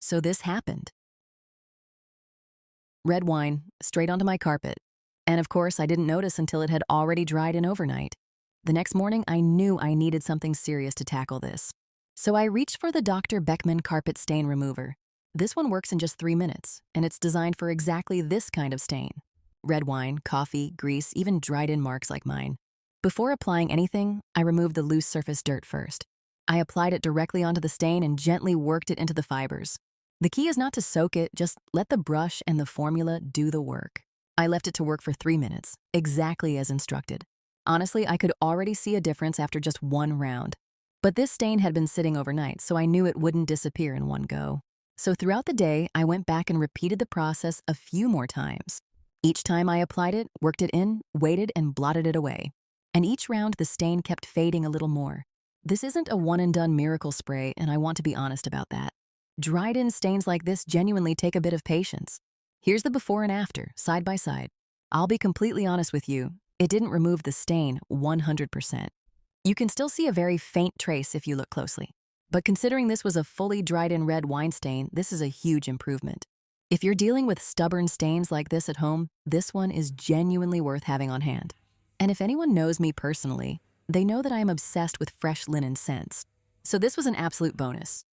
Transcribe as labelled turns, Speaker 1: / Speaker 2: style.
Speaker 1: So this happened. Red wine, straight onto my carpet. And of course, I didn't notice until it had already dried in overnight. The next morning, I knew I needed something serious to tackle this. So I reached for the Dr. Beckmann Carpet Stain Remover. This one works in just 3 minutes, and it's designed for exactly this kind of stain. Red wine, coffee, grease, even dried-in marks like mine. Before applying anything, I removed the loose surface dirt first. I applied it directly onto the stain and gently worked it into the fibers. The key is not to soak it, just let the brush and the formula do the work. I left it to work for 3 minutes, exactly as instructed. Honestly, I could already see a difference after just one round. But this stain had been sitting overnight, so I knew it wouldn't disappear in one go. So throughout the day, I went back and repeated the process a few more times. Each time I applied it, worked it in, waited, and blotted it away. And each round, the stain kept fading a little more. This isn't a one-and-done miracle spray, and I want to be honest about that. Dried-in stains like this genuinely take a bit of patience. Here's the before and after, side by side. I'll be completely honest with you, it didn't remove the stain 100%. You can still see a very faint trace if you look closely. But considering this was a fully dried-in red wine stain, this is a huge improvement. If you're dealing with stubborn stains like this at home, this one is genuinely worth having on hand. And if anyone knows me personally, they know that I am obsessed with fresh linen scents. So this was an absolute bonus.